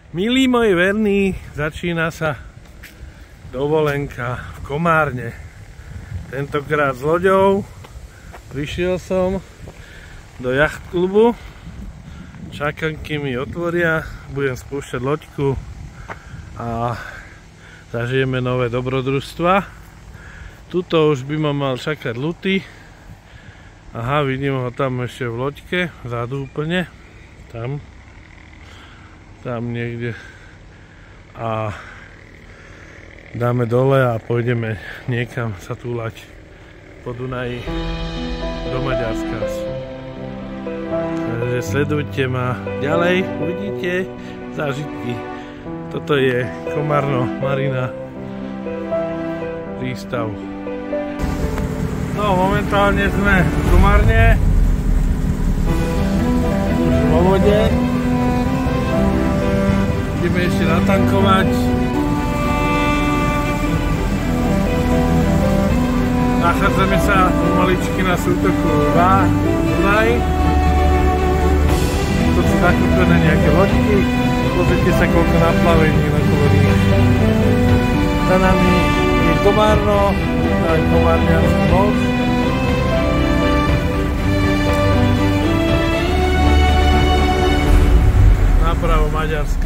Milí moji verní, začína sa dovolenka v Komárne. Tentokrát s loďou. Prišiel som do jachtklubu. Čakám, kým mi otvoria. Budem spúšťať loďku a zažijeme nové dobrodružstva. Tuto už by ma mal čakať Luty. Aha, vidím ho tam ešte v loďke, vzadu úplne. Tam niekde, a dáme dole a pôjdeme niekam sa túlať po Dunaji do Maďarska. Takže sledujte ma ďalej, uvidíte zážitky. Toto je Komárno Marina prístav. No, momentálne sme v Komárne, už vo vode. Ideme ešte natankovať. Nachádzame sa pomaličky na sútoku Dunaj. Tu sú zakúpené nejaké loďky. Pozrite sa, koľko naplavení okolo nich. Za nami je Komárno, aj Komárniansky most. Napravo Maďarsko.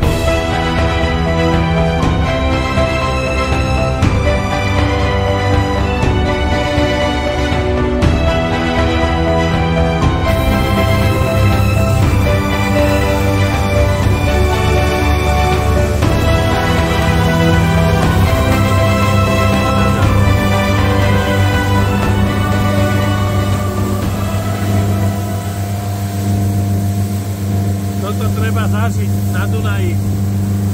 Toto treba zažiť na Dunaji.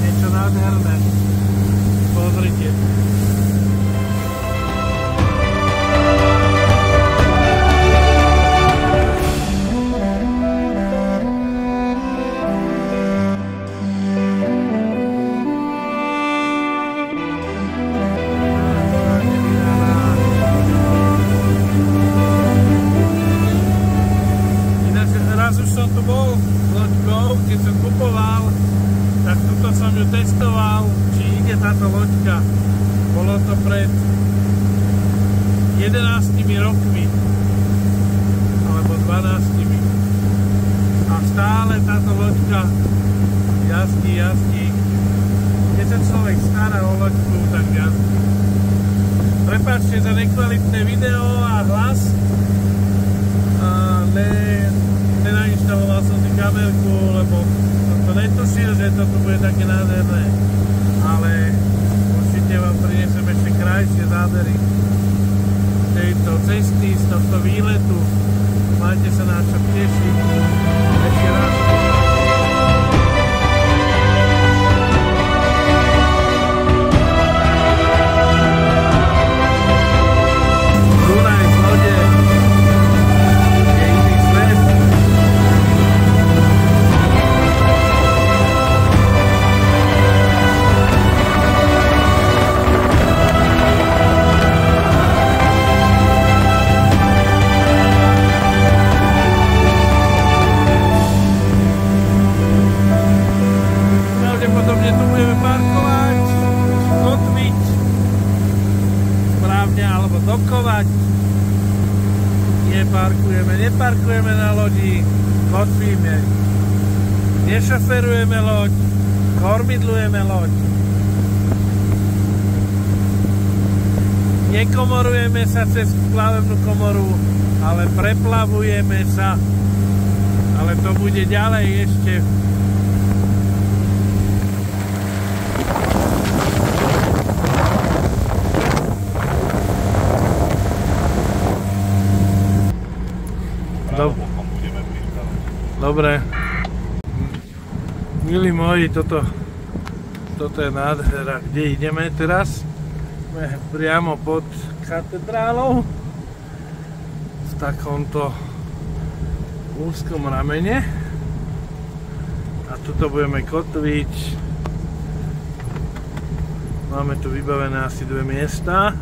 Niečo nádherné. Pozrite. Raz už som tu bol s loďkou, keď som kupoval, tak tuto som ju testoval, či ide táto loďka. Bolo to pred 11 rokmi, alebo 12. A stále táto loďka jazdí. Keď sa človek stará o loďku, tak jazdí. Prepáčte za nekvalitné video a hlas, ale nenainštaloval som si kamerku, lebo som to netušil, že toto bude také nádherné. Ale určite vám priniesem ešte krajšie zábery z tejto cesty, z tohto výletu. Máte sa na čo tešiť. Ešte raz. Pravdepodobne tu budeme parkovať, kotviť správne alebo dokovať. Neparkujeme na lodi, kotvíme. Nešoferujeme loď, kormidlujeme loď. Nekomorujeme sa cez plavebnú komoru, ale preplavujeme sa. Ale to bude ďalej ešte. Dobre. Milí moji, toto je nádhera. Kde ideme teraz? Sme priamo pod katedrálou v takomto úzkom ramene. A tuto budeme kotviť. Máme tu vybavené asi 2 miesta.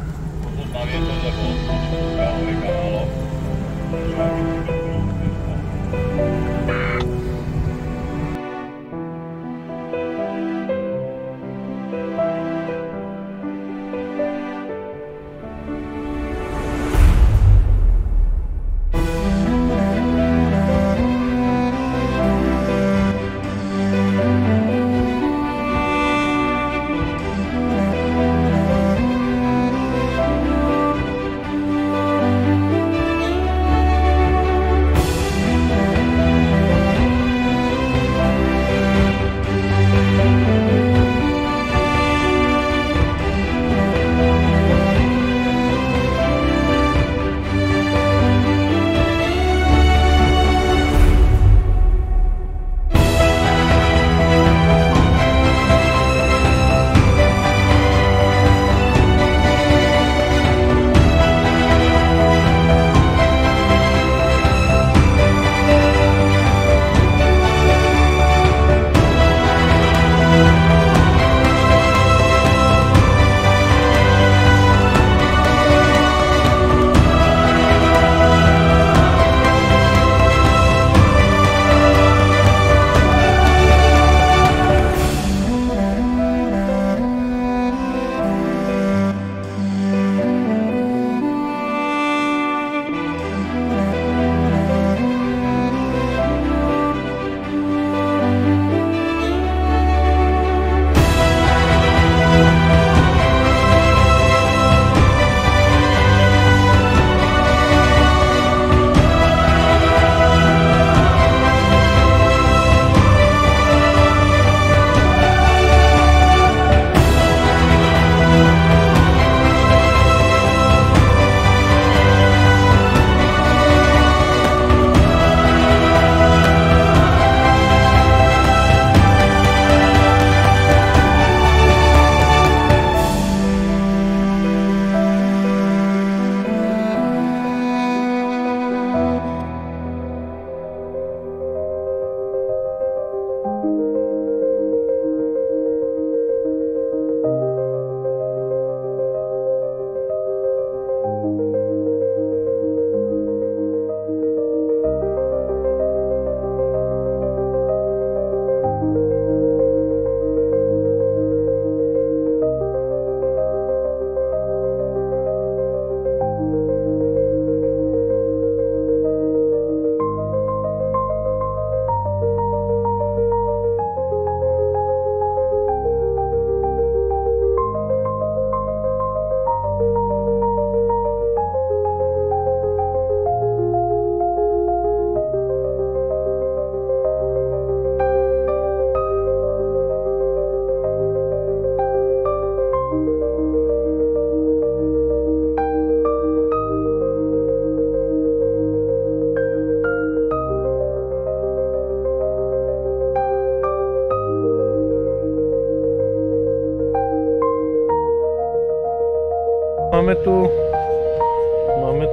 máme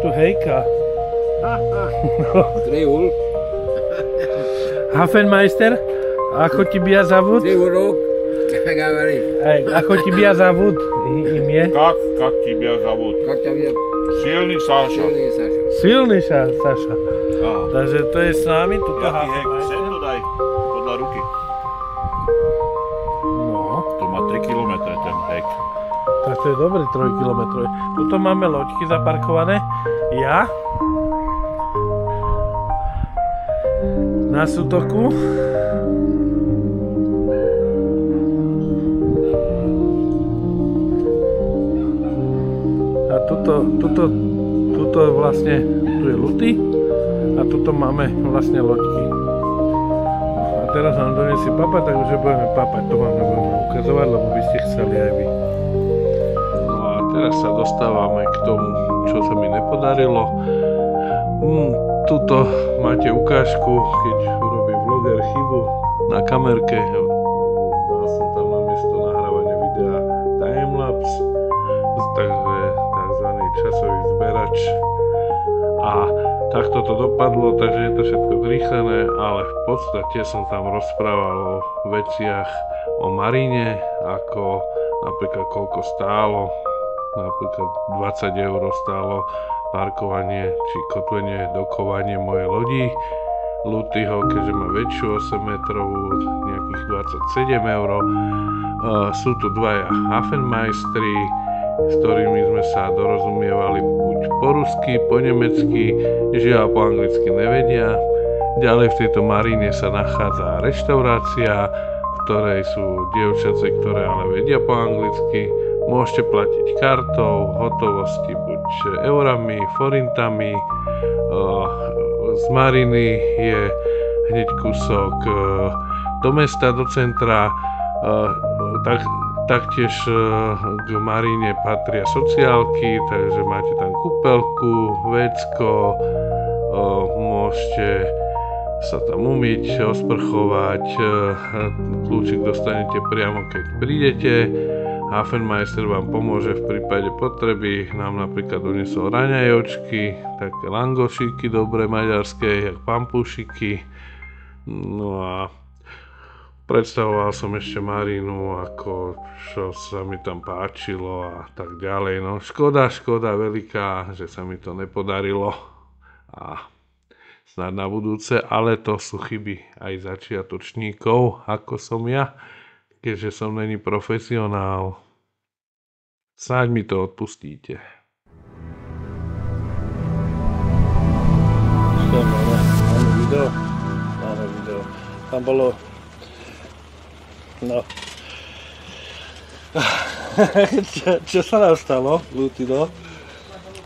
tu Hejka. Trihul. Hafenmeister, ako ti bija závod? Trihul, как говоришь? Ako ti bija závod? Im je? Как тебя зовут? Как тебя? Сильный Саша. Сильный Саша. Silný Saša. Á, Takže to je s nami, tuto jaký hek? Sem Hafenmeister. to daj, podľa ruky. No, To má 3 km ten hek. tak to je dobrý 3 km. Tuto máme loďky zaparkované. Ja na sútoku. A tuto vlastne, tu je luty a tuto máme vlastne loďky. A teraz nám donesie papa, takže budeme papať, to vám nebudeme ukazovať, lebo by ste chceli aj vy. No a teraz sa dostávame k tomu, čo sa mi nepodarilo. Tuto máte ukážku, keď urobí vloger chybu na kamerke. Dal som tam namiesto nahrávania videa timelapse, takže tzv. Časový zberač. A takto to dopadlo, takže je to všetko zrýchlené, ale v podstate som tam rozprával o veciach, o Maríne, ako napríklad koľko stálo, napríklad 20 € stálo parkovanie či kotvenie, dokovanie mojej lodi Lutyho, keďže má väčšiu 8 metrovú, nejakých 27 €. Sú tu dvaja Hafenmeistri, s ktorými sme sa dorozumievali buď po rusky, po nemecky, žiaľ po anglicky nevedia. Ďalej v tejto maríne sa nachádza reštaurácia, v ktorej sú dievčace, ktoré ale vedia po anglicky. Môžete platiť kartou, hotovosti buď eurami, forintami. Z mariny je hneď kúsok do mesta, do centra. Taktiež k maríne patria sociálky, takže máte tam kúpeľku, vecko, môžete sa tam umyť, osprchovať, kľúčik dostanete priamo keď prídete. Hafenmeister vám pomôže v prípade potreby, nám napríklad doniesol raňajočky, také langošíky dobré maďarské, jak pampúšiky. No a predstavoval som ešte marínu, ako čo sa mi tam páčilo a tak ďalej. No škoda veľká, že sa mi to nepodarilo a snad na budúce, ale to sú chyby aj začiatočníkov, ako som ja, keďže som není profesionál. Snáď mi to odpustíte. Máme video. Tam bolo no. Čo sa nám stalo, Lutido?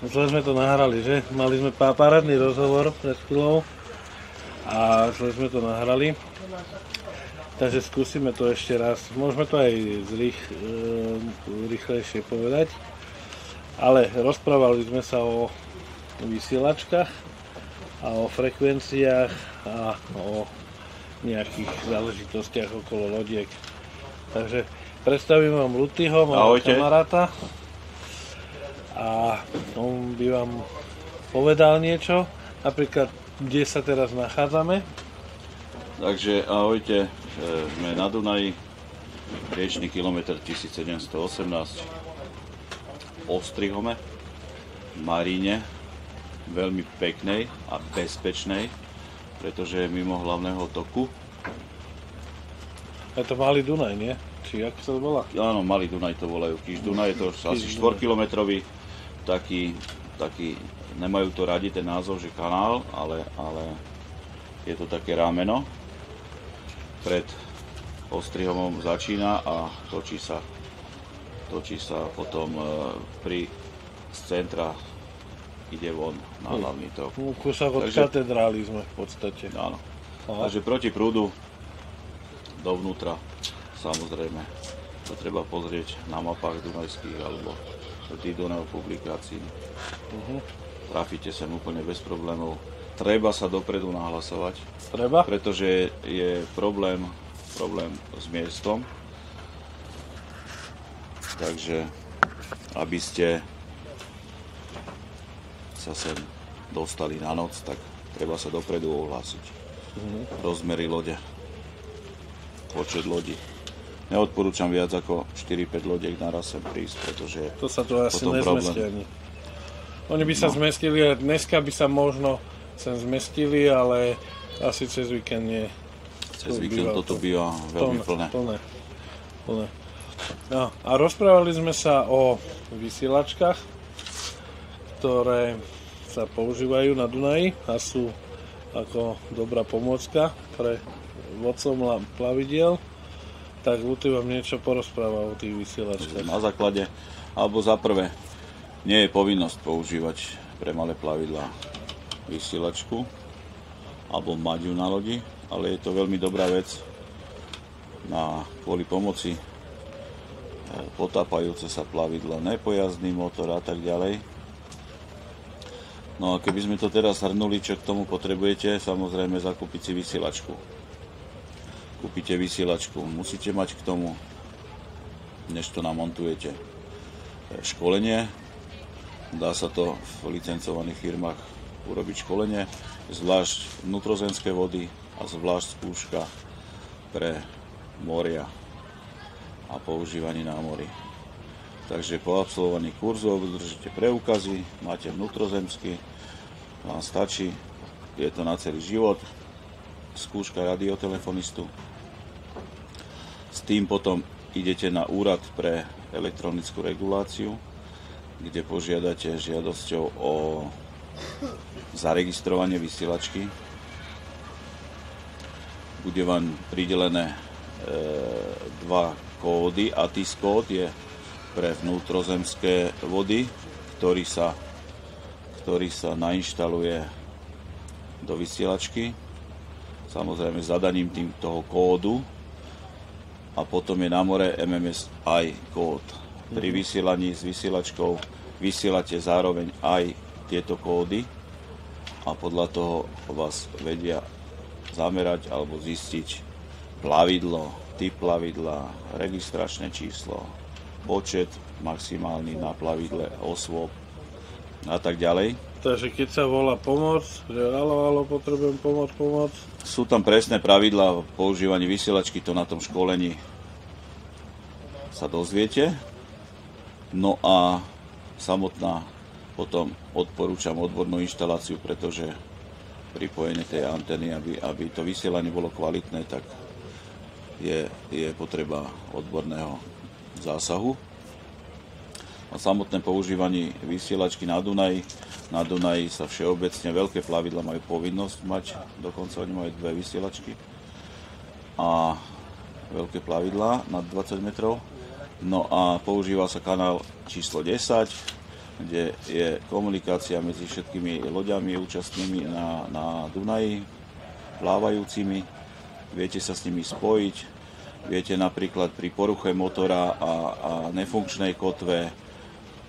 Zle sme to nahrali, že? Mali sme parádny rozhovor pred chvíľou a zle sme to nahrali. Takže skúsime to ešte raz. Môžeme to aj rýchlejšie povedať. Ale rozprávali sme sa o vysielačkách a o frekvenciách a o nejakých záležitostiach okolo lodiek. Takže predstavím vám Lutyho, môjho kamaráta. A on by vám povedal niečo, napríklad, kde sa teraz nachádzame. Takže ahojte, sme na Dunaji, riečný kilometr 1718, Ostrihome, Maríne, veľmi peknej a bezpečnej, pretože je mimo hlavného toku. Je to Malý Dunaj, nie? Či ako sa to volá? Áno, Malý Dunaj to volajú. Kiš Dunaj je to asi 4-kilometrový, taký, nemajú to radi ten názov, že kanál, ale je to také rámeno. Pred Ostrihomom začína a točí sa potom z centra ide von na hlavný tok. Kúsok od katedrály sme v podstate. Áno. Takže proti prúdu dovnútra, samozrejme, to treba pozrieť na mapách dunajských alebo tých Dunajov publikácií. Trafíte sem úplne bez problémov. Treba sa dopredu nahlasovať. Treba? Pretože je problém s miestom. Takže aby ste sa sem dostali na noc, tak treba sa dopredu ohlásiť. Rozmery lode, počet lodí. Neodporúčam viac ako 4-5 lodiek naraz sem prísť, pretože To sa tu asi potom nezmestí ani. Oni by sa zmestili, dneska by sa možno sem zmestili, ale asi cez víkend nie. cez víkend toto býva veľmi plné. Plné. No, a rozprávali sme sa o vysielačkách, ktoré sa používajú na Dunaji a sú ako dobrá pomôcka pre vodcom plavidiel. Tak Luty vám niečo porozpráva o tých vysielačkách. Na základe, alebo za prvé, nie je povinnosť používať pre malé plavidlá vysielačku alebo mať ju na lodi, ale je to veľmi dobrá vec kvôli pomoci potápajúce sa plavidlo, nepojazdný motor a tak ďalej. No a keby sme to teraz zhrnuli, čo k tomu potrebujete, samozrejme zakúpiť si vysielačku. Kúpite vysielačku, musíte mať k tomu, než to namontujete, školenie. Dá sa to v licencovaných firmách urobiť školenie, zvlášť vnútrozemské vody a zvlášť skúška pre moria a používanie na mori. Takže po absolvovaní kurzu obdržíte preukazy, máte vnútrozemský, vám stačí, je to na celý život, skúška radiotelefonistu. S tým potom idete na úrad pre elektronickú reguláciu, kde požiadate žiadosťou o zaregistrovanie vysielačky. Bude vám pridelené dva kódy. ATIS kód je pre vnútrozemské vody, ktorý sa nainštaluje do vysielačky. Samozrejme zadaním toho kódu. A potom je na more MMSI kód. Pri vysielaní s vysielačkou vysielate zároveň aj tieto kódy a podľa toho vás vedia zamerať alebo zistiť plavidlo, typ plavidla, registračné číslo, počet maximálny na plavidle, osôb a tak ďalej. Takže keď sa volá pomoc, že halo, potrebujem pomoc. Sú tam presné pravidlá v používaní vysielačky, to na tom školení sa dozviete. No a samotná potom odporúčam odbornú inštaláciu, pretože pripojenie tej antény, aby to vysielanie bolo kvalitné, tak je potreba odborného zásahu. A samotné používanie vysielačky na Dunaji. Na Dunaji sa všeobecne veľké plavidla majú povinnosť mať, dokonca oni majú 2 vysielačky. A veľké plavidlá nad 20 metrov. No a používa sa kanál číslo 10, kde je komunikácia medzi všetkými loďami účastnými na Dunaji, plávajúcimi. Viete sa s nimi spojiť. Viete napríklad pri poruche motora a nefunkčnej kotve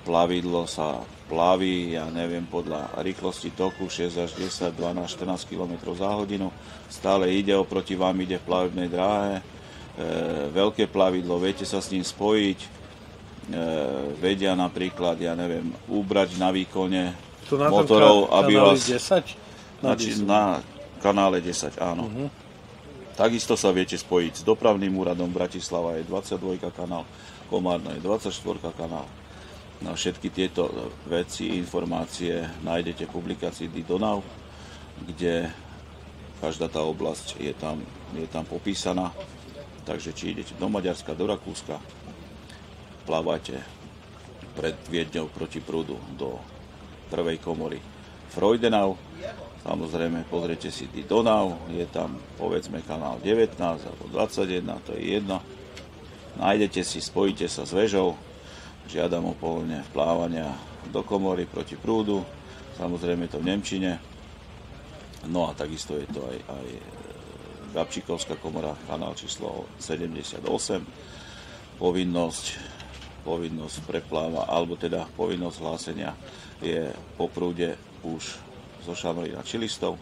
plavidlo sa plaví, ja neviem, podľa rýchlosti toku 6 až 10, 12, 14 km za hodinu. Stále ide oproti vám, ide v plavebnej dráhe. Veľké plavidlo, viete sa s ním spojiť, vedia napríklad, ja neviem, ubrať na výkone motorov, aby vás... 10? Na kanále 10, áno. Takisto sa viete spojiť s dopravným úradom Bratislava, je 22 kanál, Komárno je 24 kanál. Na všetky tieto veci, informácie nájdete v publikácii Donau, kde každá tá oblasť je tam popísaná. Takže či idete do Maďarska, do Rakúska, plávate pred Viedňou proti prúdu do prvej komory Freudenau. Samozrejme, pozrite si Donau, je tam povedzme kanál 19 alebo 21, to je jedno. Nájdete si, spojíte sa s vežou, žiadam o povolenie plávania do komory proti prúdu, samozrejme to v nemčine. No a takisto je to aj Gabčíkovská komora, kanál číslo 78. Povinnosť prepláva, alebo teda povinnosť hlásenia je po prúde už zo šanových a čilistov.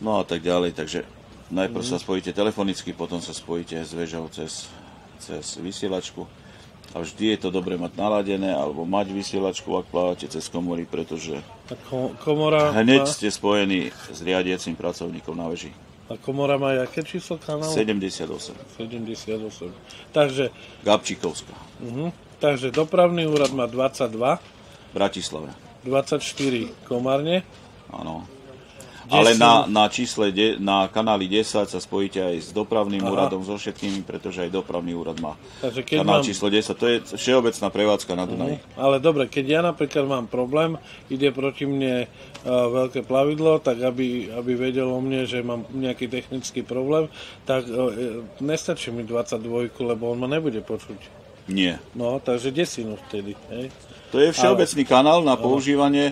No a tak ďalej, takže najprv sa spojíte telefonicky, potom sa spojíte s vežou cez vysielačku A vždy je to dobre mať naladené alebo mať vysielačku, ak plávate cez komory, pretože Komora hneď má, ste spojení s riadiacim pracovníkom na veži. a komora má aké číslo kanálu? 78. 78. Takže, Gabčíkovská. takže dopravný úrad má 22, V Bratislave. 24 Komárne. Áno. Kde Ale sú- na čísle, na kanáli 10 sa spojíte aj s dopravným úradom, so všetkými, pretože aj dopravný úrad má Takže keď kanál mám, číslo 10. To je všeobecná prevádzka na Dunaji. ale dobre, keď ja napríklad mám problém, ide proti mne veľké plavidlo, tak aby vedelo o mne, že mám nejaký technický problém, tak nestačí mi 22, lebo on ma nebude počuť. Nie. No, takže desinu vtedy, hej. To je všeobecný kanál na používanie.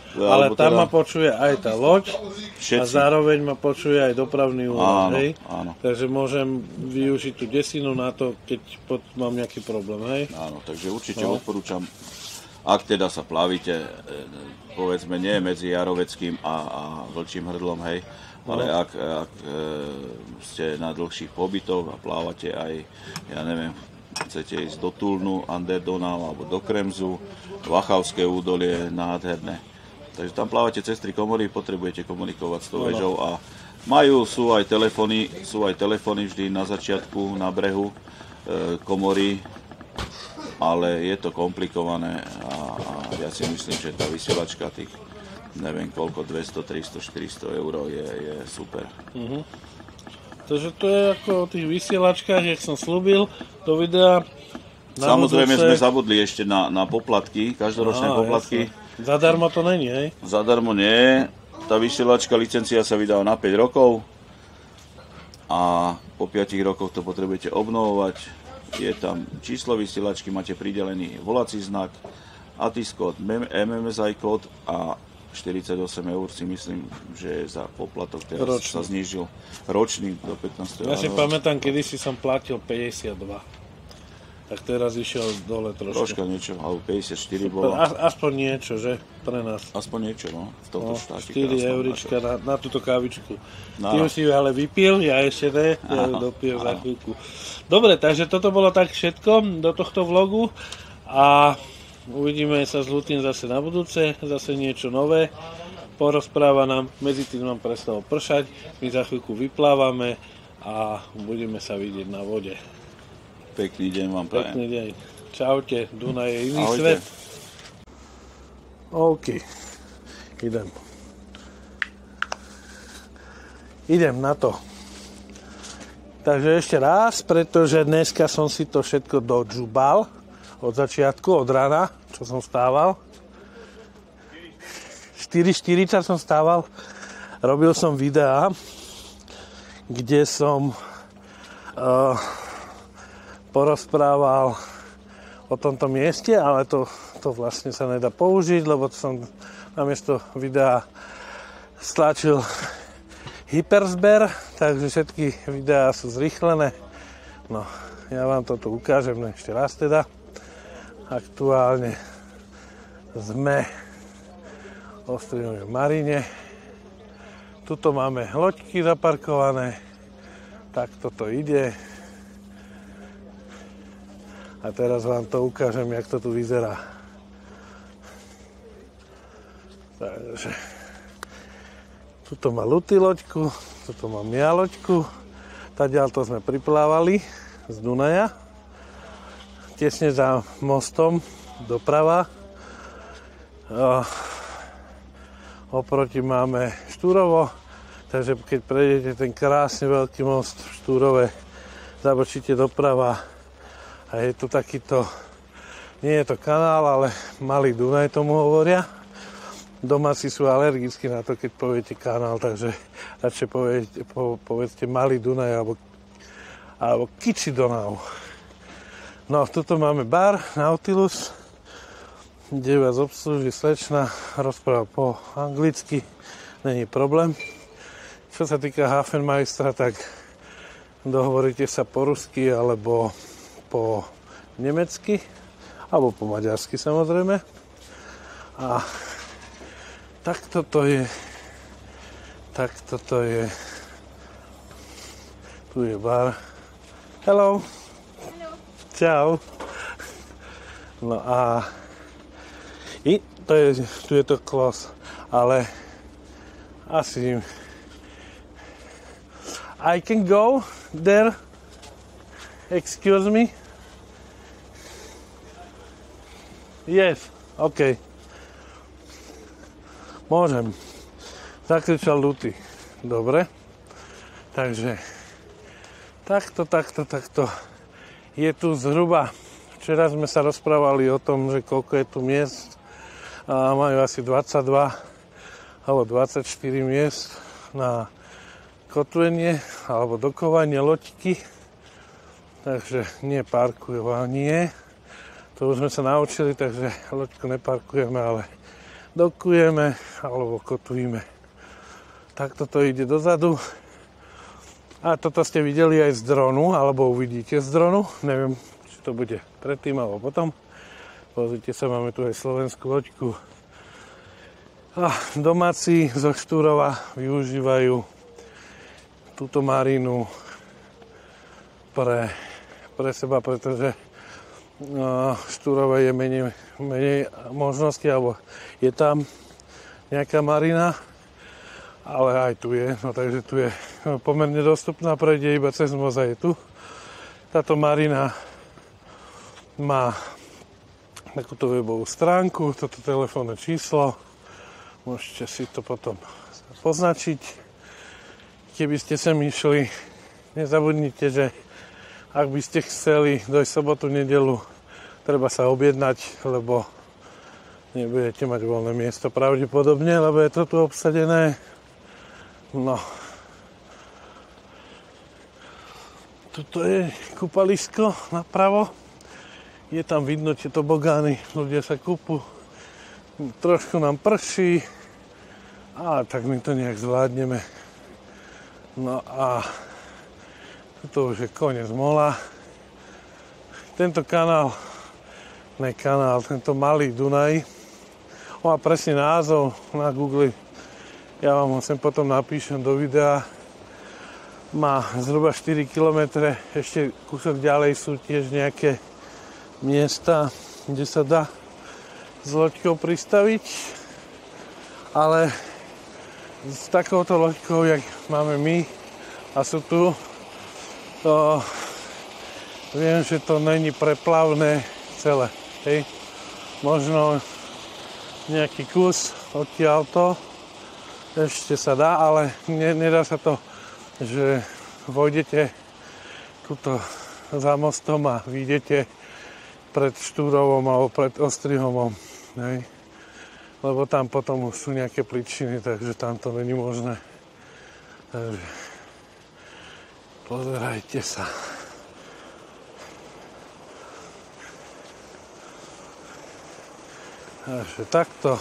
Ale alebo tam teda ma počuje aj tá loď a všetci. zároveň ma počuje aj dopravný úrad, Áno, hej. áno. Takže môžem využiť tú desinu na to, keď mám nejaký problém, hej. Áno, takže určite No. odporúčam, ak teda sa plavíte, povedzme nie medzi Jaroveckým a Vlčím hrdlom, hej, ale ak ste na dlhších pobytoch a plávate aj, ja neviem, chcete ísť do Tulnu, Underdonau alebo do Kremzu, Vachavské údolie, nádherné. Takže tam plávate cez 3 komory, potrebujete komunikovať s tou vežou a sú aj telefóny vždy na začiatku, na brehu komory, ale je to komplikované a ja si myslím, že tá vysielačka tých neviem koľko, 200, 300, 400 eur je super. Takže to je ako o tých vysielačkách, jak som slúbil do videa. Na Samozrejme budúce- sme zabudli ešte na poplatky, každoročné poplatky. Jasne. Zadarmo to není, hej? Zadarmo nie. Tá vysielačka, licencia sa vydá na 5 rokov a po 5 rokoch to potrebujete obnovovať. Je tam číslo vysielačky, máte pridelený volací znak, ATIS kód, MMSI kód a 48 eur si myslím, že za poplatok teraz Ročný. sa znížil ročný do 15. Ja si januára. pamätám, kedysi som platil 52. Tak teraz išiel dole trošku. Troška niečo, alebo 54 bolo. Aspoň niečo, že? Pre nás. Aspoň niečo, no. V tomto štáte. 4 krásnom eurička na túto kávičku. No. Ty už si ju ale vypil, ja ešte ne, ja ju dopijem za chvíľku. Dobre, takže toto bolo tak všetko do tohto vlogu a uvidíme sa s Ľutým zase na budúce, zase niečo nové. Porozpráva nám, medzi tým nám prestalo pršať, my za chvíľku vyplávame a budeme sa vidieť na vode. Pekný deň vám prajem. Pekný deň. Čaute, Dunaj je iný Ahojte. svet. OK, idem na to. Takže ešte raz, pretože dneska som si to všetko dodžubal od začiatku, od rana, čo som stával. 4:40 som stával, robil som videá, kde som porozprával o tomto mieste, ale to vlastne sa nedá použiť, lebo som namiesto videa stlačil hyperzber, takže všetky videá sú zrýchlené. No, ja vám toto ukážem ešte raz teda. Aktuálne sme v Ostrihovej Marine. Tuto máme loďky zaparkované, tak toto ide. A teraz vám to ukážem, jak to tu vyzerá. Takže tuto má Ľutý loďku, tuto mám ja loďku. Tadiaľ to sme priplávali z Dunaja. Tesne za mostom doprava. Oproti máme Štúrovo, takže keď prejdete ten krásny veľký most v Štúrove, zabočíte doprava a je tu takýto, nie je to kanál, ale malý Dunaj tomu hovoria. Domáci sú alergickí na to, keď poviete kanál, takže radšej povedzte malý Dunaj alebo Kiči Donau. No, tuto máme bar Nautilus, kde vás obslúži slečna, rozpráva po anglicky, není problém. Čo sa týka Hafenmeistera, tak dohovoríte sa po rusky alebo po nemecky, alebo po maďarsky samozrejme. A takto to je. Tu je bar. Hello. Čau. No a tu je to close, ale asi I can go there. Excuse me. Yes, OK. Môžem. Zakričal Luty. Dobre. Takže takto. Je tu zhruba, včera sme sa rozprávali o tom, že koľko je tu miest. A majú asi 22 alebo 24 miest na kotvenie alebo dokovanie loďky. Takže nie parkovanie. To už sme sa naučili, takže loďku neparkujeme, ale dokujeme alebo kotvíme. Takto to ide dozadu. A toto ste videli aj z dronu, alebo uvidíte z dronu. Neviem, či to bude predtým alebo potom. Pozrite sa, máme tu aj slovenskú loďku. A domáci zo Štúrova využívajú túto marínu pre seba, pretože Štúrova je menej možností, alebo je tam nejaká marina, ale aj tu je, no takže tu je pomerne dostupná, prejde iba cez most a je tu. Táto marina má takúto webovú stránku, toto telefónne číslo, môžete si to potom poznačiť. Keby ste sem išli, nezabudnite, že ak by ste chceli dojsť sobotu, nedelu, treba sa objednať, lebo nebudete mať voľné miesto pravdepodobne, lebo je to tu obsadené. No. Tuto je kúpalisko napravo. Je tam vidno tie tobogány, ľudia sa kúpu. Trošku nám prší, ale tak my to nejak zvládneme. No a toto už je koniec mola. Tento tento malý Dunaj, má presne názov na Google, ja vám ho sem potom napíšem do videa. Má zhruba 4 km, ešte kúsok ďalej sú tiež nejaké miesta, kde sa dá s loďkou pristaviť, ale s takouto loďkou, jak máme my a sú tu, to viem, že to není preplavné celé, hej. Možno nejaký kus odtiaľto ešte sa dá, ale nedá sa to, že vojdete tuto za mostom a vyjdete pred Štúrovom alebo pred Ostrihomom, hej. Lebo tam potom už sú nejaké pličiny, takže tam to není možné. Takže pozerajte sa. Takže takto.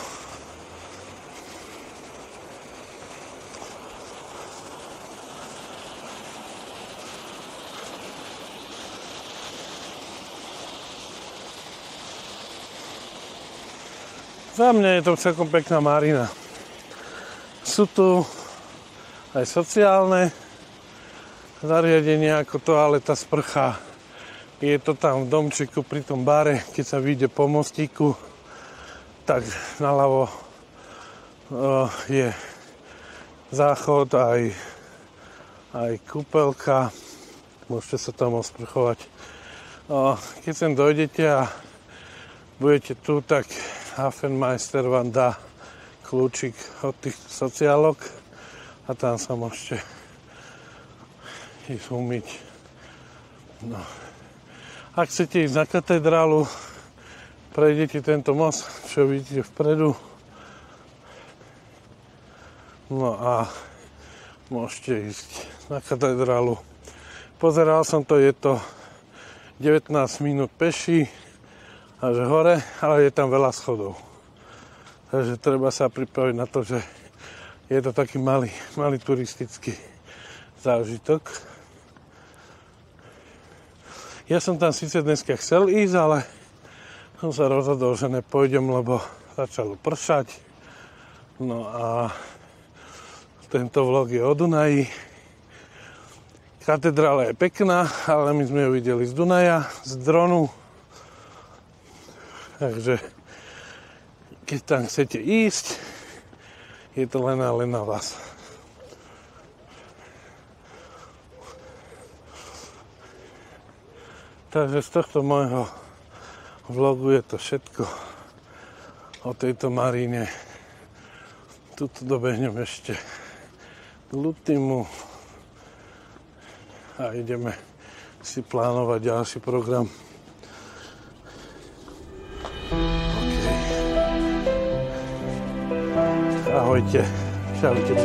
Za mňa je to celkom pekná marina. Sú tu aj sociálne zariadenia ako toaleta, sprcha. Je to tam v domčeku pri tom bare, keď sa vyjde po mostíku, tak naľavo je záchod, aj kúpeľka. Môžete sa tam osprchovať. Keď sem dojdete a budete tu, tak Hafenmeister vám dá kľúčik od tých sociálok a tam sa môžete ísť umyť. No. Ak chcete ísť na katedrálu, prejdete tento most, čo vidíte vpredu. No a môžete ísť na katedrálu. Pozeral som to, je to 19 minút peši až hore, ale je tam veľa schodov. Takže treba sa pripraviť na to, že je to taký malý turistický zážitok. Ja som tam síce dneska chcel ísť, ale som sa rozhodol, že nepôjdem, lebo začalo pršať. No a tento vlog je o Dunaji. Katedrála je pekná, ale my sme ju videli z Dunaja, z dronu. Takže keď tam chcete ísť, je to len na vás. Takže z tohto môjho vlogu je to všetko o tejto maríne. Tuto dobehnem ešte k Lutimu a ideme si plánovať ďalší program. Ahojte, čaute.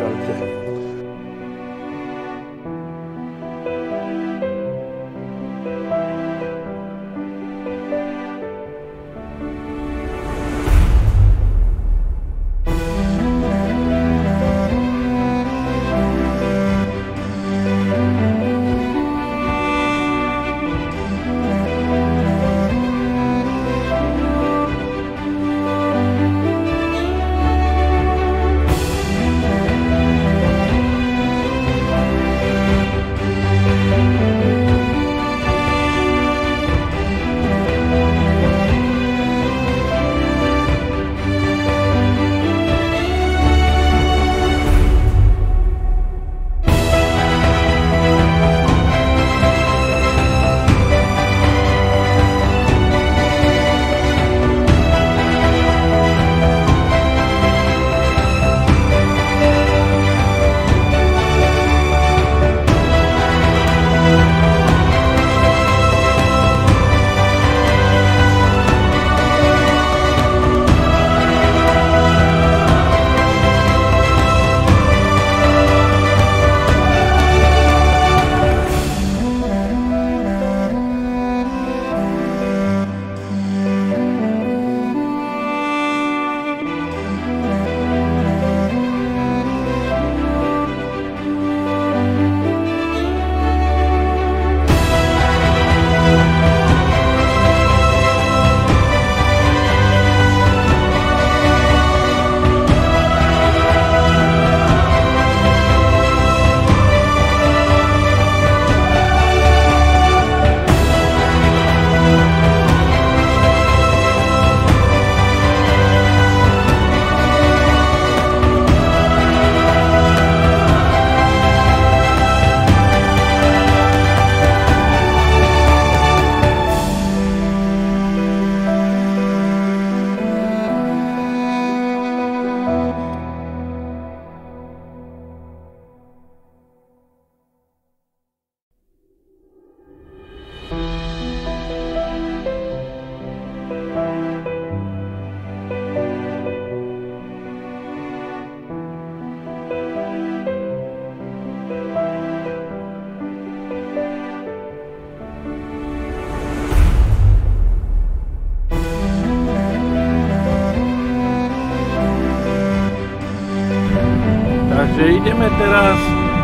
Takže ideme teraz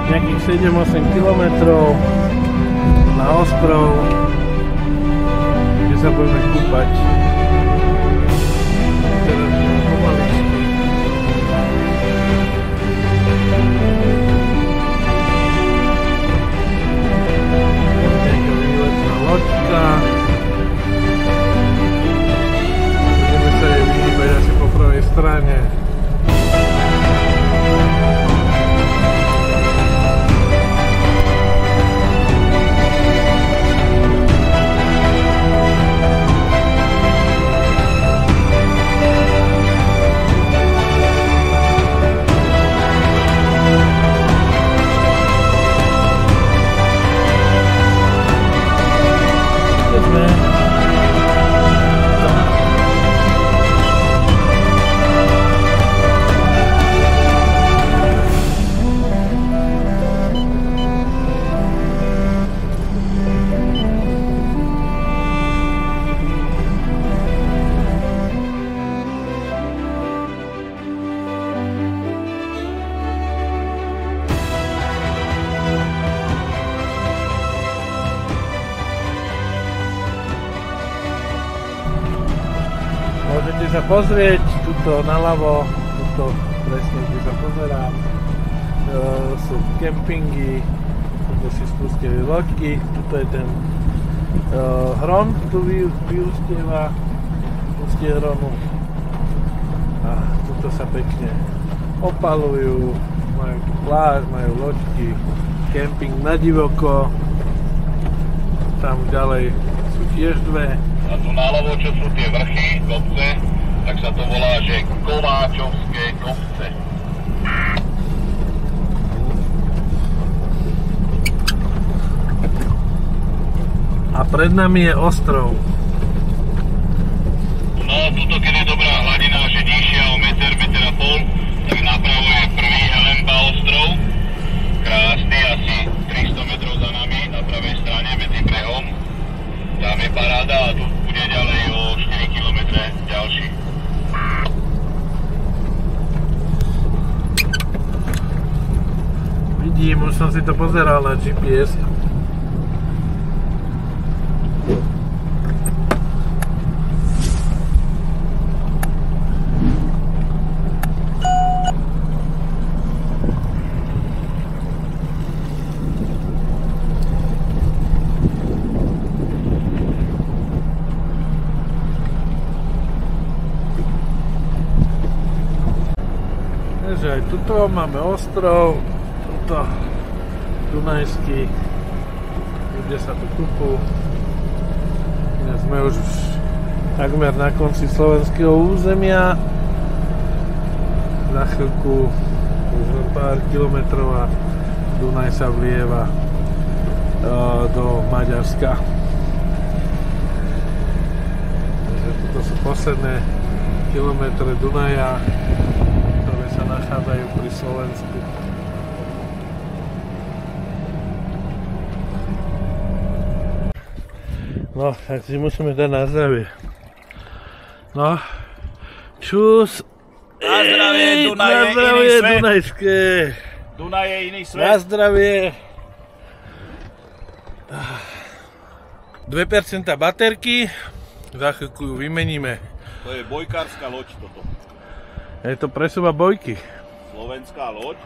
nejakých 7-8 km na ostrov, kde sa budeme kúpať. Teraz ideme pomaličky. Nejaká výletná loďka. Budeme sa jej vyhýbať asi po pravej strane. Môžete sa pozrieť tuto naľavo, tuto presne, kde sa pozerám, sú kempingy, tuto si spustili loďky, tuto je ten hrom, tu vyústieva, Stieronu. A tuto sa pekne opalujú, majú tu pláž, majú loďky, kemping na divoko. Tam ďalej sú tiež dve. A tu náľavo, čo sú tie vrchy, kopce, tak sa to volá, že Kováčovské kopce. A pred nami je ostrov. No, tuto, keď je dobrá hladina, že nižšia o meter, meter a pol, tak napravo je prvý Helenba ostrov. Krásny, asi 300 metrov za nami, na pravej strane medzi brehom. Tam je paráda a tu bude ďalej o 4 km ďalší. Vidím, už som si to pozeral na GPS. Takže aj tuto máme ostrov, tuto Dunajský, ľudia sa tu kúpu. Sme už takmer na konci slovenského územia. Za chvíľku už len pár kilometrov a Dunaj sa vlieva do Maďarska. Takže toto sú posledné kilometre Dunaja, ktoré sa nachádzajú pri Slovensku. No, tak si musíme dať na zdravie. No, čus. Na zdravie, Dunaj na je zdravie, iný svet. Dunajské. Dunaj je iný Na svet. zdravie. 2% baterky, za chvíľku ju vymeníme. To je bojkárska loď toto. Je to presúva bojky. Slovenská loď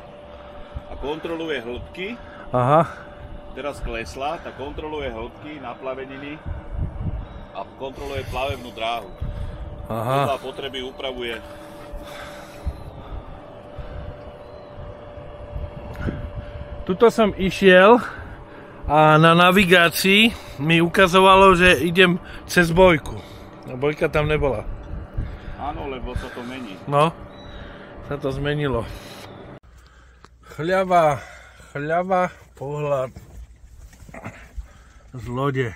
a kontroluje hĺbky. Aha, Teraz klesla, tak kontroluje hĺbky na plaveniny a kontroluje plavebnú dráhu. aha. Podľa potreby upravuje. Tuto som išiel a na navigácii mi ukazovalo, že idem cez bojku. A bojka tam nebola. Áno, lebo sa to mení. No, sa to zmenilo. Chľava, pohľad z lode.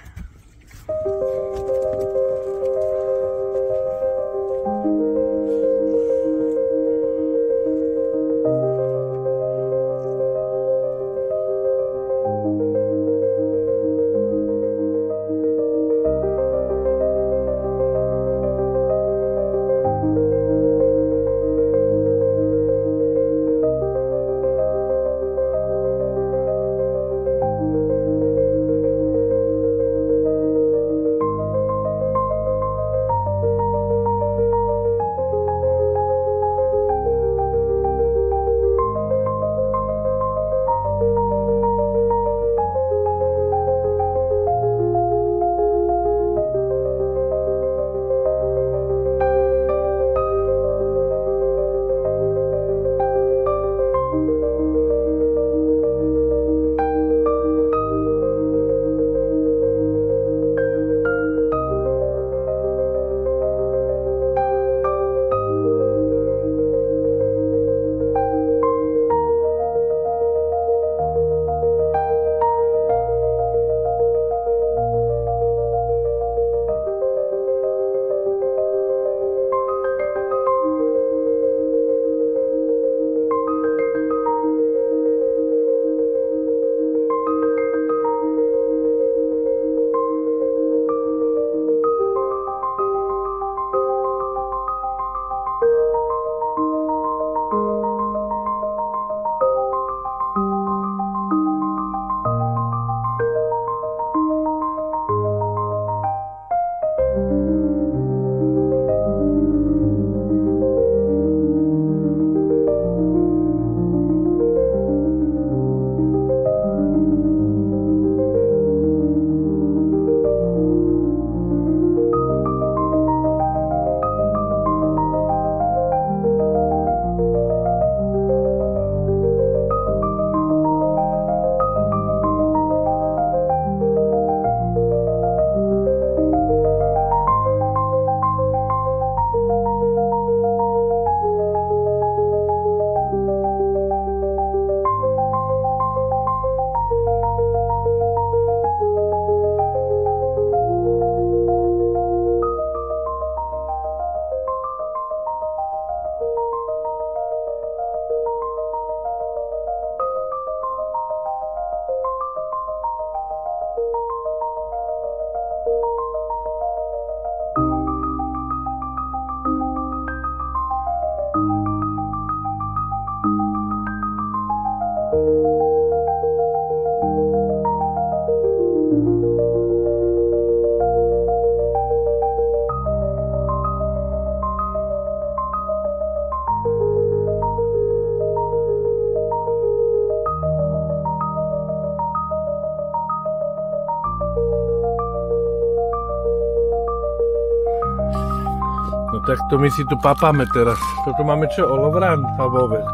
Tak to my si tu papáme teraz. Toto máme čo, olovrán? Alebo oveľ?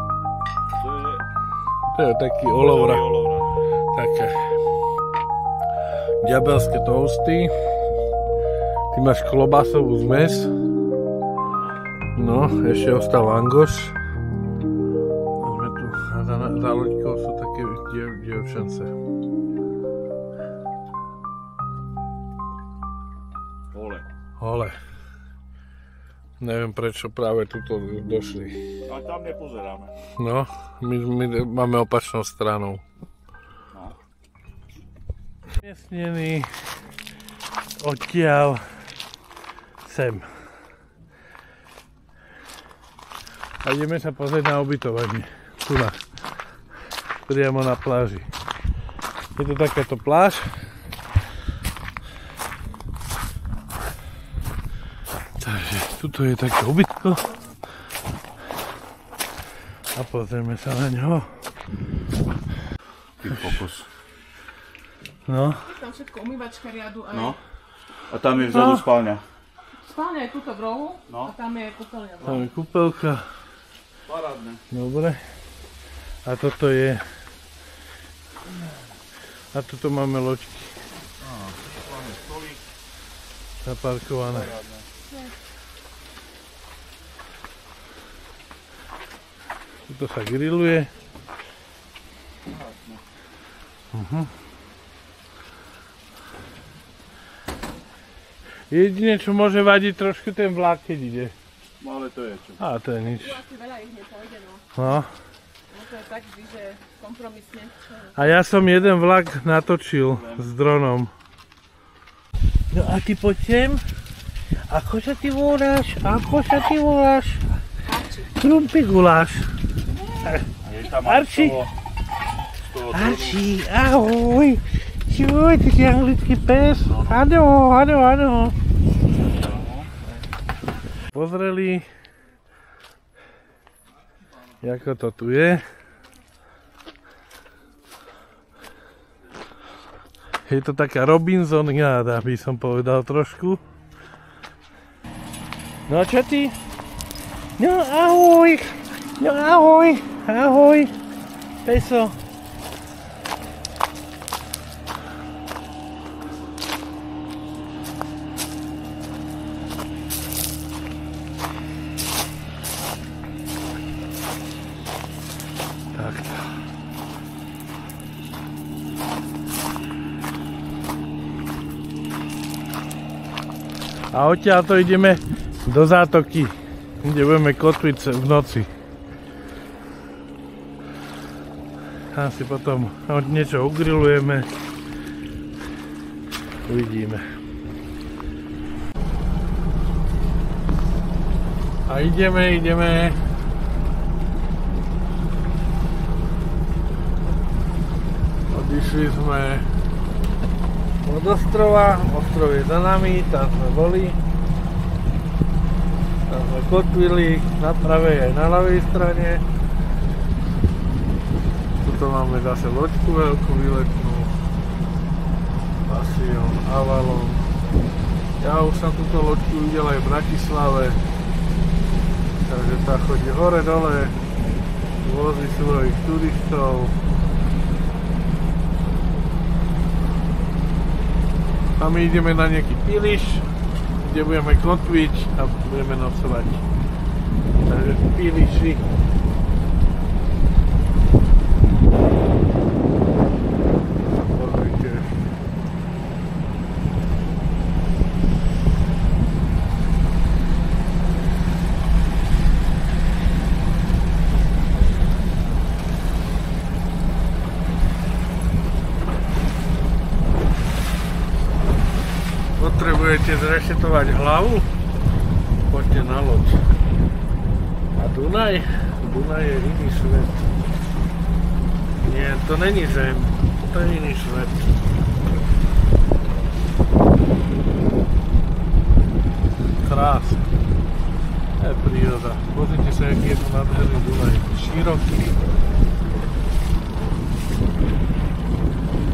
To je taký olovra. Také diabelské toasty. Ty máš klobásovú zmes. No, ešte ostal langoš. Máme tu, a za loďkou sú také dievčance. Hole. Neviem prečo práve tuto došli. Ale tam nepozeráme. No, my máme opačnou stranou. No. Miestnený odtiaľ sem. A ideme sa pozrieť na ubytovanie. Tu na. Priamo na pláži. Je to takáto pláž. Takže tuto je také ubytko. A pozrieme sa na ňo. Ty kokos. No. Tam všetko umývačka riadu aj... No. A tam je vzadu spálňa. Spálňa je tuto v rohu No. a tam je kúpeľňa v Tam rohu. je kúpeľka. Parádne. Dobre. A toto je... A tuto máme loďky. Zaparkované. Tuto sa grilluje. Jedine, čo môže vadiť trošku ten vlak, keď ide. No ale to je čo. A to je nič. Tu asi veľa ich nepôjde, no. No. No to je tak vždy, že kompromisne. A ja som jeden vlak natočil s dronom. No a ty poď sem. Ako sa ty voláš? Ako sa ty voláš? Krumpy guláš. Arči. Arči, ahoj. Čuj, ty si anglický pes. Áno, áno, áno. Pozreli, ako to tu je. Je to taká Robinsoniáda, by som povedal trošku. No čo ty? No ahoj! No ahoj! Ahoj! Peso! Takto. A odtiaľ to ideme do zátoky, kde budeme kotviť v noci. Tam si potom niečo ugrillujeme. Uvidíme. A ideme. Odišli sme od ostrova, ostrov je za nami, tam sme boli. Tam sme kotvili, na pravej aj na ľavej strane. Tuto máme zase loďku veľkú výletnú. Passion, Avalon. Ja už som túto loďku videl aj v Bratislave. Takže tá chodí hore dole, vozí svojich turistov. A my ideme na nejaký piliš, kde budeme kotviť a budeme nocovať. Takže v piliši. Pozrite. Potrebujete zrešetovať hlavu? Poďte na loď. A Dunaj? Dunaj je iný svet. Nie, to není zem. To je iný svet. Krásne. To je príroda. Pozrite sa, aký je tu nádherný Dunaj. Široký.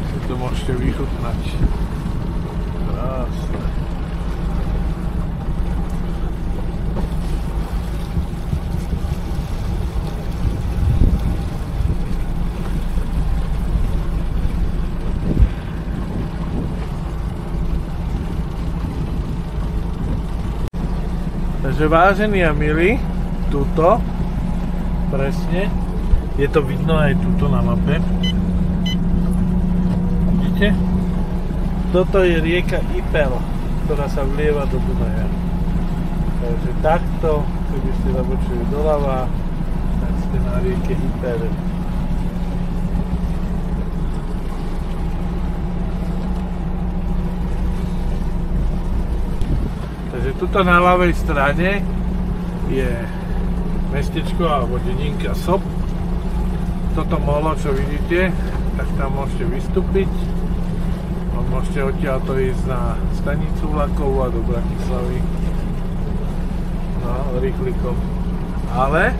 Si to môžete vychutnať. Krásne. Takže vážení a milí, tuto, presne, je to vidno aj tuto na mape. Vidíte? Toto je rieka Ipel, ktorá sa vlieva do Dunaja. Takže takto, keby ste zabočili doľava, tak ste na rieke Ipel. Takže tuto na ľavej strane je mestečko alebo dedinka Sop. Toto molo, čo vidíte, tak tam môžete vystúpiť. Môžete odtiaľto ísť na stanicu vlakov a do Bratislavy. No, rýchlikom. Ale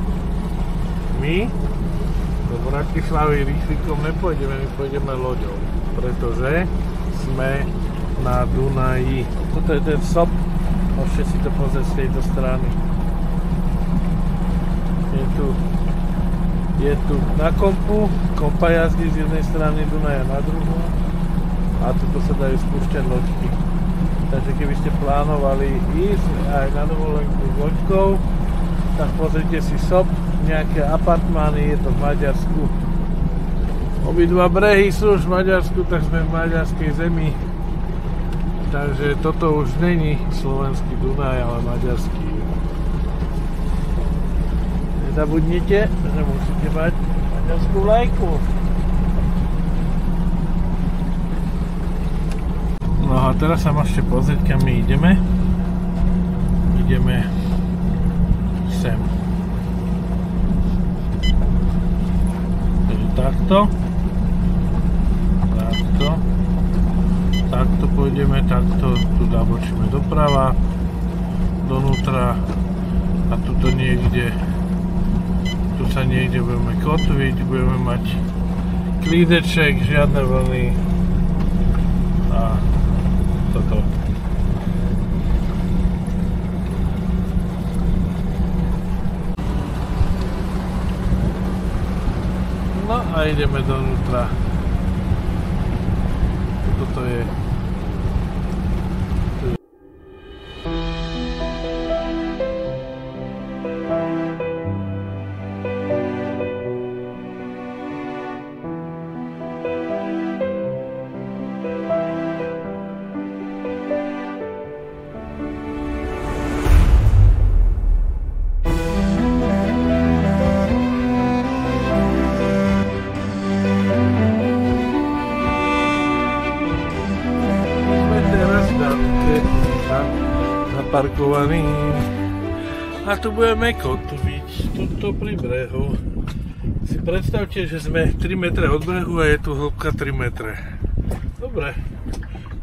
my do Bratislavy rýchlikom nepôjdeme, my pôjdeme loďou. Pretože sme na Dunaji. Toto je ten Sop. Môžete si to pozrieť z tejto strany. Je tu na kompa jazdí z jednej strany Dunaja na druhú a tuto sa dajú spúšťať loďky. Takže keby ste plánovali ísť aj na dovolenku s loďkou, tak pozrite si Sop, nejaké apartmány, je to v Maďarsku. Obidva brehy sú už v Maďarsku, tak sme v maďarskej zemi. Takže toto už není slovenský Dunaj, ale maďarský. Nezabudnite, že musíte mať maďarskú vlajku. No a teraz sa môžete pozrieť, kam my ideme. Ideme sem. Takže takto. Takto pôjdeme, takto tu nabočíme doprava, donútra a tuto niekde, tu sa niekde budeme kotviť, budeme mať klídeček, žiadne vlny a toto. No a ideme donútra. Toto je zaparkovaný a tu budeme kotviť, tuto pri brehu. Si predstavte, že sme 3 metre od brehu a je tu hĺbka 3 metre. Dobre,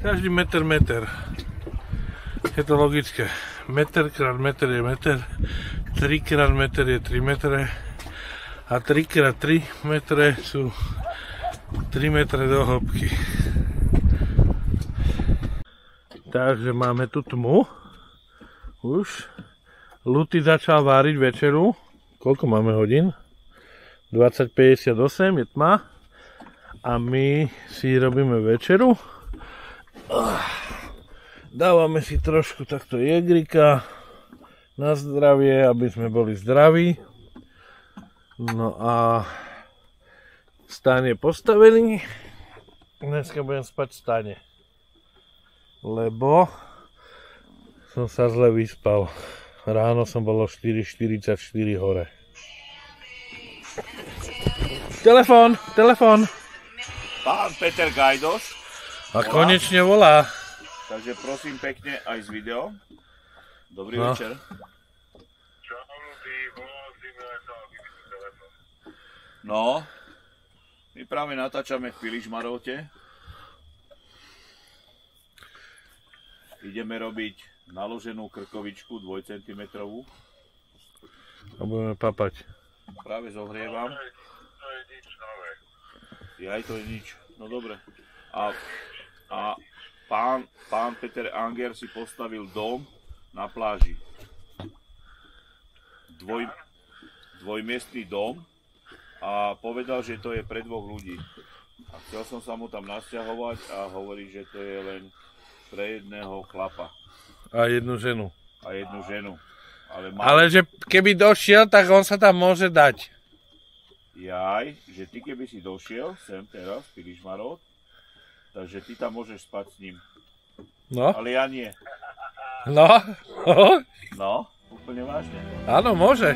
každý meter. Je to logické. Meter krát meter je meter, 3 krát meter je 3 metre a 3 krát 3 metre sú 3 metre do hĺbky. Takže máme tu tmu. Už. Luty začal váriť večeru. Koľko máme hodín? 20:58 je tma. A my si robíme večeru. Dávame si trošku takto jegrika na zdravie, aby sme boli zdraví. No a stán je postavený. Dneska budem spať v stane. Lebo som sa zle vyspal. Ráno som bol o 4:44 hore. Telefón! Pán Peter Gajdos. A konečne volá. Takže prosím pekne aj s video. Dobrý No. večer. No, my práve natáčame v Piližmarote. Ideme robiť naloženú krkovičku 2 cm. A budeme papať. Práve zohrievam. Aj to je nič. No dobre. A pán Peter Anger si postavil dom na pláži. Dvojmiestný dom a povedal, že to je pre 2 ľudí. A chcel som sa mu tam nasťahovať a hovorí, že to je len pre jedného chlapa. A jednu ženu. A jednu ženu. Ale že keby došiel, tak on sa tam môže dať. Jaj, že ty keby si došiel sem teraz, Pilišmarod, takže ty tam môžeš spať s ním. No. Ale ja nie. No. No, úplne vážne. Áno, môže.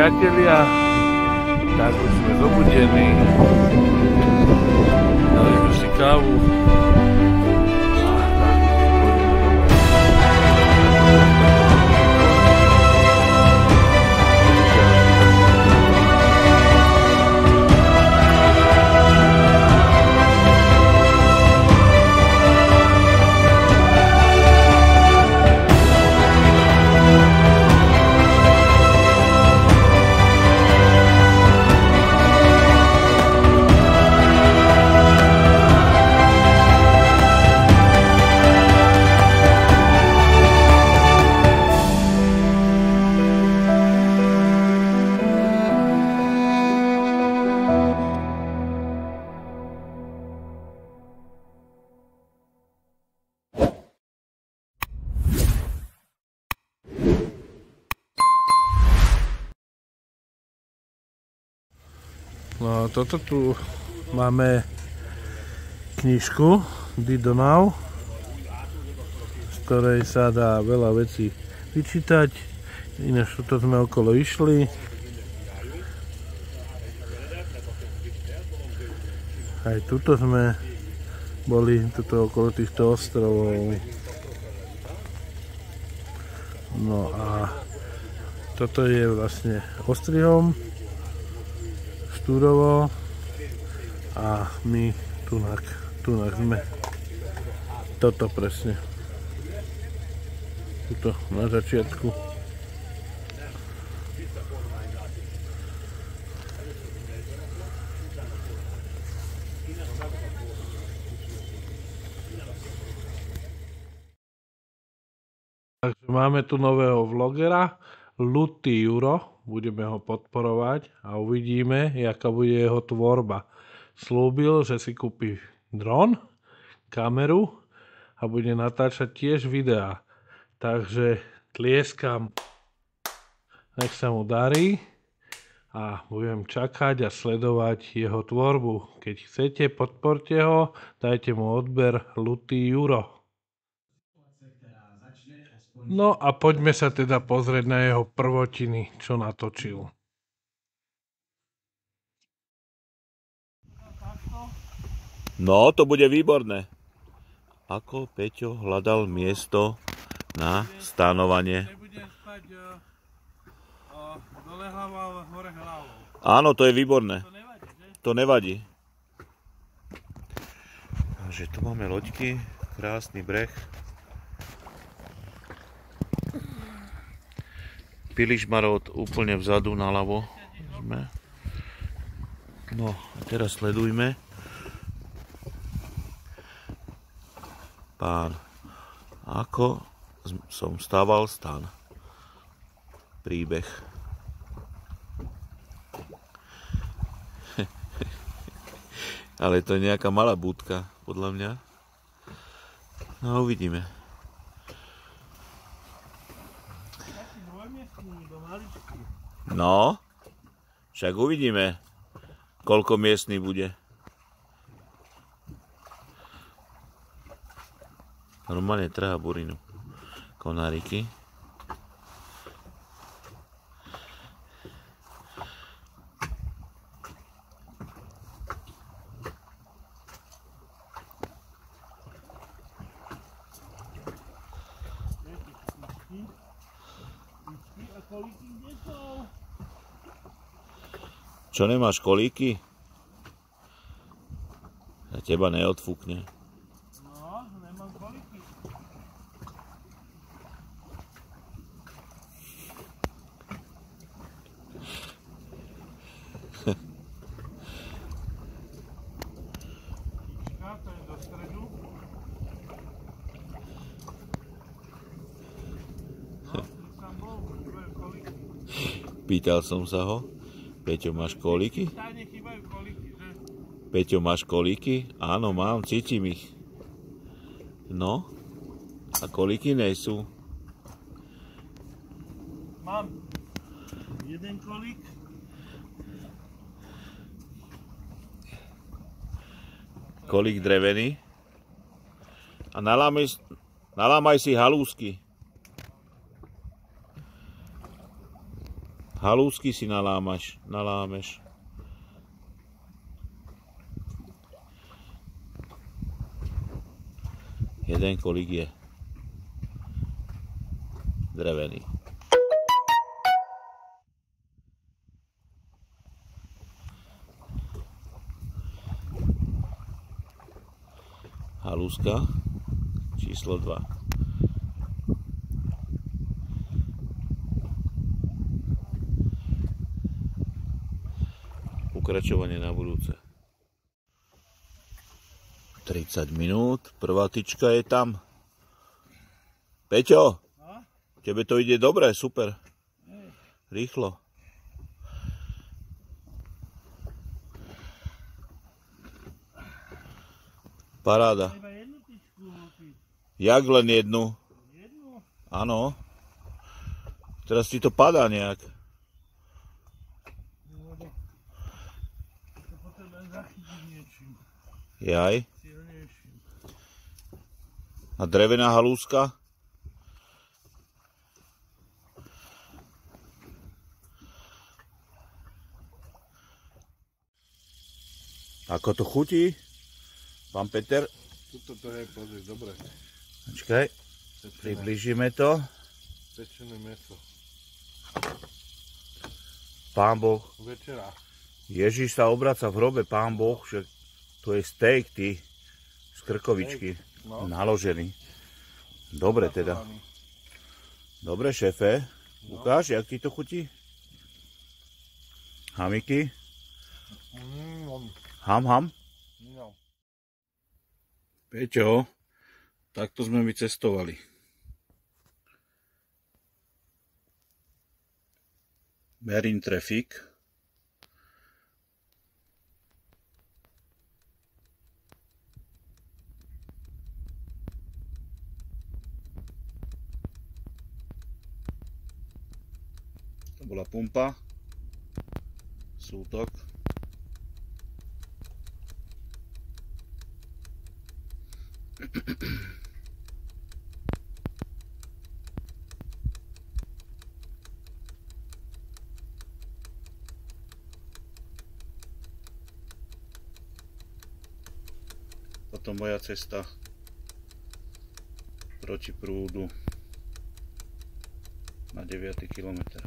priatelia, tak už sme zobudení, dali sme si kávu a tak pôjdeme domov. No, toto tu máme knižku Dido Now, z ktorej sa dá veľa vecí vyčítať. Ináč toto sme okolo išli. Aj tuto sme boli, tuto okolo týchto ostrovov. No a toto je vlastne ostrihom Štúrovo a my tunak sme. Toto presne. Tuto na začiatku. Takže máme tu nového vlogera, Lutý Juro, budeme ho podporovať a uvidíme, jaká bude jeho tvorba. Slúbil, že si kúpi dron, kameru a bude natáčať tiež videá. Takže tlieskam, nech sa mu darí a budem čakať a sledovať jeho tvorbu. Keď chcete, podporte ho, dajte mu odber Lutý Juro. No a poďme sa teda pozrieť na jeho prvotiny, čo natočil. No, to bude výborné. Ako Peťo hľadal miesto na stánovanie. Nebudem spať dole hlavou, hore hlavou. Áno, to je výborné. To nevadí, že? To nevadí. Takže tu máme loďky, krásny breh. Pilišmarot úplne vzadu naľavo. No a teraz sledujme. Pán, ako som stával stan. Príbeh. Ale to je nejaká malá budka, podľa mňa. No uvidíme. No, však uvidíme, koľko miestny bude. Normálne trhá burinu. Konáriky. Čo, nemáš kolíky? Ja teba neodfúkne. No, nemám kolíky. To je do stredu. No, tam bol, chýbajú kolíky. Pýtal som sa ho. Peťo, máš kolíky? Stále chýbajú kolíky, že? Peťo, máš kolíky? Áno, mám, cítim ich. No? A kolíky nejsú. Mám jeden kolík. Kolík drevený. A nalámaj si halúsky. Halúsky si nalámeš. Jeden kolík je drevený. Halúska číslo 2. Pokračovanie na budúce. 30 minút, prvá tyčka je tam. Peťo, tebe to ide dobre, super. Rýchlo. Paráda. Jak len jednu? Áno. Teraz ti to padá nejak. Jaj. A drevená halúska? Ako to chutí? Pán Peter? Tuto to je, pozri, dobre. Počkaj, približíme to. Pečené mäso. Pán Boh. Večera. Ježiš sa obraca v hrobe, Pán Boh, že to je steak, ty, z krkovičky, naložený. Dobre teda. Dobre, šéfe. Ukáž, jak ti to chutí? Hamiky? Ham? Peťo, takto sme vycestovali. Marine Traffic. To bola pumpa. Sútok. Potom moja cesta proti prúdu na 9. kilometr.